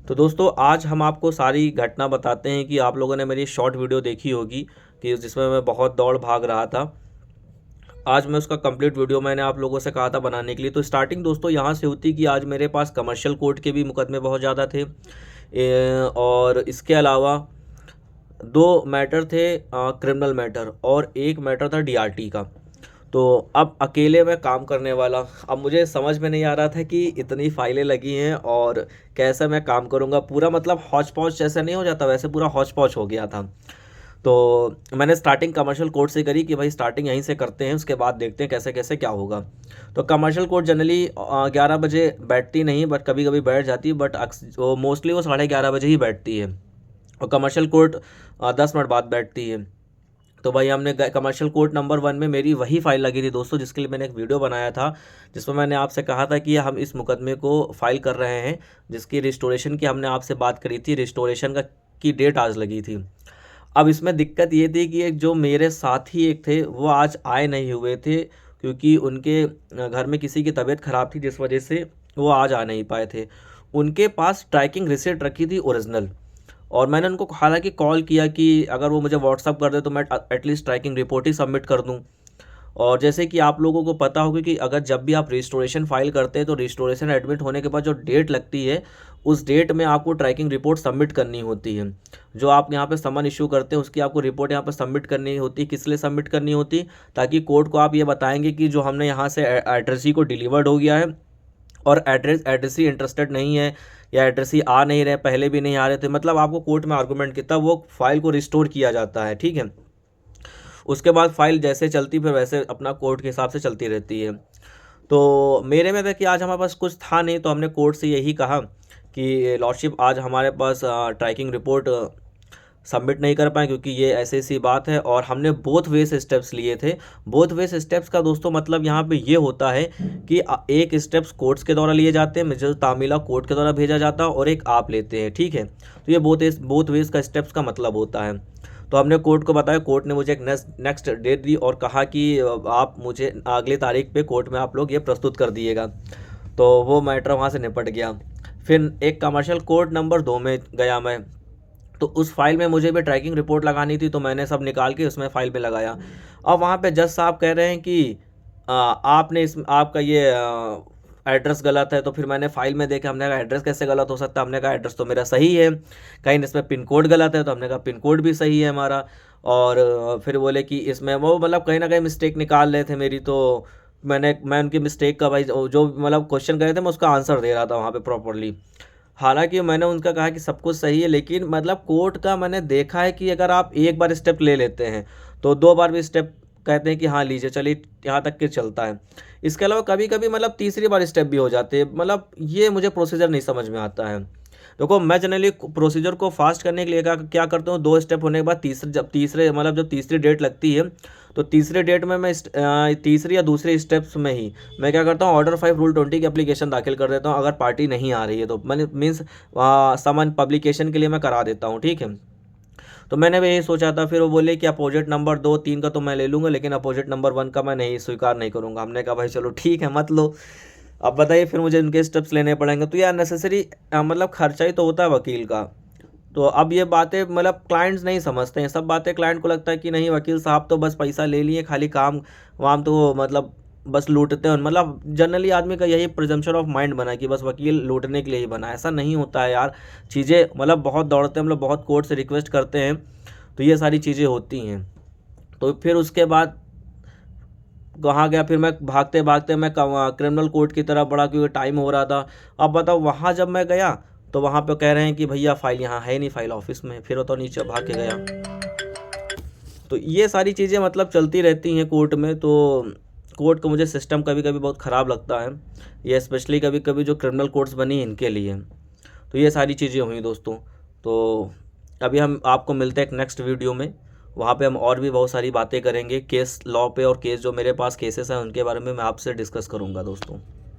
तो दोस्तों आज हम आपको सारी घटना बताते हैं कि आप लोगों ने मेरी शॉर्ट वीडियो देखी होगी कि जिसमें मैं बहुत दौड़ भाग रहा था। आज मैं उसका कंप्लीट वीडियो मैंने आप लोगों से कहा था बनाने के लिए। तो स्टार्टिंग दोस्तों यहाँ से होती कि आज मेरे पास कमर्शियल कोर्ट के भी मुकदमे बहुत ज़्यादा थे और इसके अलावा दो मैटर थे क्रिमिनल मैटर और एक मैटर था डीआरटी का। तो अब अकेले मैं काम करने वाला, अब मुझे समझ में नहीं आ रहा था कि इतनी फाइलें लगी हैं और कैसे मैं काम करूँगा। पूरा मतलब हौच पौच जैसे नहीं हो जाता, वैसे पूरा हौच पौच हो गया था। तो मैंने स्टार्टिंग कमर्शियल कोर्ट से करी कि भाई स्टार्टिंग यहीं से करते हैं, उसके बाद देखते हैं कैसे कैसे क्या होगा। तो कमर्शियल कोर्ट जनरली 11 बजे बैठती नहीं, बट कभी कभी बैठ जाती है, बट मोस्टली वो 11:30 बजे ही बैठती है। और कमर्शियल कोर्ट 10 मिनट बाद बैठती है। तो भाई हमने कमर्शियल कोर्ट नंबर 1 में मेरी वही फाइल लगी थी दोस्तों, जिसके लिए मैंने एक वीडियो बनाया था, जिसमें मैंने आपसे कहा था कि हम इस मुकदमे को फाइल कर रहे हैं, जिसकी रिस्टोरेशन की हमने आपसे बात करी थी। रिस्टोरेशन का की डेट आज लगी थी। अब इसमें दिक्कत ये थी कि एक जो मेरे साथी एक थे वो आज आए नहीं हुए थे, क्योंकि उनके घर में किसी की तबीयत ख़राब थी, जिस वजह से वो आज आ नहीं पाए थे। उनके पास ट्रैकिंग रिसिप्ट रखी थी ओरिजिनल, और मैंने उनको हालांकि कॉल किया कि अगर वो मुझे व्हाट्सअप कर दे तो मैं एटलीस्ट ट्रैकिंग रिपोर्ट ही सबमिट कर दूं। और जैसे कि आप लोगों को पता होगा कि अगर जब भी आप रिस्टोरेशन फाइल करते हैं तो रिस्टोरेशन एडमिट होने के बाद जो डेट लगती है, उस डेट में आपको ट्रैकिंग रिपोर्ट सबमिट करनी होती है। जो आप यहाँ पे समन इशू करते हैं उसकी आपको रिपोर्ट यहाँ पे सबमिट करनी होती है। किस लिए सबमिट करनी होती, ताकि कोर्ट को आप ये बताएंगे कि जो हमने यहाँ से एड्रेसी को डिलीवर्ड हो गया है और एड्रेसी इंटरेस्टेड नहीं है, या एड्रेसी आ नहीं रहे, पहले भी नहीं आ रहे थे, मतलब आपको कोर्ट में आर्गूमेंट किया, तब वो फाइल को रिस्टोर किया जाता है। ठीक है, उसके बाद फाइल जैसे चलती फिर वैसे अपना कोर्ट के हिसाब से चलती रहती है। तो मेरे में था कि आज हमारे पास कुछ था नहीं, तो हमने कोर्ट से यही कहा कि लॉर्डशिप आज हमारे पास ट्रैकिंग रिपोर्ट सबमिट नहीं कर पाए, क्योंकि ये ऐसी सी बात है। और हमने बोथ वेज स्टेप्स लिए थे। बोथ वेज स्टेप्स का दोस्तों मतलब यहाँ पे ये होता है कि एक स्टेप्स कोर्ट्स के द्वारा लिए जाते हैं, जो तामीला कोर्ट के द्वारा भेजा जाता है, और एक आप लेते हैं। ठीक है, तो ये बोथ वेज का स्टेप्स का मतलब होता है। तो हमने कोर्ट को बताया, कोर्ट ने मुझे एक नेक्स्ट डेट दी और कहा कि आप मुझे अगली तारीख पे कोर्ट में आप लोग ये प्रस्तुत कर दिएगा। तो वो मैटर वहाँ से निपट गया। फिर एक कमर्शियल कोर्ट नंबर 2 में गया मैं। तो उस फाइल में मुझे भी ट्रैकिंग रिपोर्ट लगानी थी, तो मैंने सब निकाल के उसमें फाइल में लगाया। अब वहाँ पे जज साहब कह रहे हैं कि आपने इस आपका ये एड्रेस गलत है। तो फिर मैंने फाइल में देखा, हमने कहा एड्रेस कैसे गलत हो सकता है, हमने कहा एड्रेस तो मेरा सही है, कहीं इसमें पिन कोड गलत है, तो हमने कहा पिन कोड भी सही है हमारा। और फिर बोले कि इसमें वो मतलब कहीं ना कहीं मिस्टेक निकाल रहे थे मेरी। तो मैं उनकी मिस्टेक का भाई जो मतलब क्वेश्चन करे थे मैं उसका आंसर दे रहा था वहाँ पे प्रॉपरली। हालांकि मैंने उनका कहा कि सब कुछ सही है, लेकिन मतलब कोर्ट का मैंने देखा है कि अगर आप एक बार स्टेप ले लेते हैं तो 2 बार भी स्टेप कहते हैं कि हाँ लीजिए, चलिए यहाँ तक के चलता है। इसके अलावा कभी कभी मतलब तीसरी बार स्टेप भी हो जाते हैं। मतलब ये मुझे प्रोसीजर नहीं समझ में आता है। देखो मैं जनरली प्रोसीजर को फास्ट करने के लिए क्या करता हूँ, 2 स्टेप होने के बाद जब तीसरी डेट लगती है, तो तीसरे डेट में मैं तीसरी या दूसरे स्टेप्स में ही मैं क्या करता हूँ, ऑर्डर 5 रूल 20 की एप्लीकेशन दाखिल कर देता हूँ। अगर पार्टी नहीं आ रही है तो मैंने मीन्स समन पब्लिकेशन के लिए मैं करा देता हूँ। ठीक है, तो मैंने भी यही सोचा था। फिर वो बोले कि अपोजिट नंबर 2 3 का तो मैं ले लूँगा, लेकिन अपोजिट नंबर 1 का मैं नहीं स्वीकार नहीं करूँगा। हमने कहा भाई चलो ठीक है मत लो। अब बताइए फिर मुझे उनके स्टेप्स लेने पड़ेंगे, तो यार नेसेसरी मतलब खर्चा ही तो होता है वकील का। तो अब ये बातें मतलब क्लाइंट्स नहीं समझते हैं। सब बातें क्लाइंट को लगता है कि नहीं वकील साहब तो बस पैसा ले लिए, खाली काम वाम तो मतलब बस लूटते हैं। मतलब जनरली आदमी का यही प्रिजम्पशन ऑफ माइंड बना है कि बस वकील लूटने के लिए ही बना है। ऐसा नहीं होता है यार, चीज़ें मतलब बहुत दौड़ते हैं, हम लोग बहुत कोर्ट से रिक्वेस्ट करते हैं, तो ये सारी चीज़ें होती हैं। तो फिर उसके बाद कहाँ गया, फिर मैं भागते भागते मैं क्रिमिनल कोर्ट की तरफ बढ़ा, क्योंकि टाइम हो रहा था। अब बताओ वहाँ जब मैं गया तो वहाँ पे कह रहे हैं कि भैया फाइल यहाँ है नहीं, फाइल ऑफिस में। फिर वो तो नीचे भाग के गया। तो ये सारी चीज़ें मतलब चलती रहती हैं कोर्ट में। तो कोर्ट का मुझे सिस्टम कभी कभी बहुत ख़राब लगता है, ये स्पेशली कभी कभी जो क्रिमिनल कोर्ट्स बनी हैं इनके लिए। तो ये सारी चीज़ें हुई दोस्तों। तो अभी हम आपको मिलते हैं एक नेक्स्ट वीडियो में, वहाँ पे हम और भी बहुत सारी बातें करेंगे केस लॉ पे, और केस जो मेरे पास केसेस हैं उनके बारे में मैं आपसे डिस्कस करूँगा दोस्तों।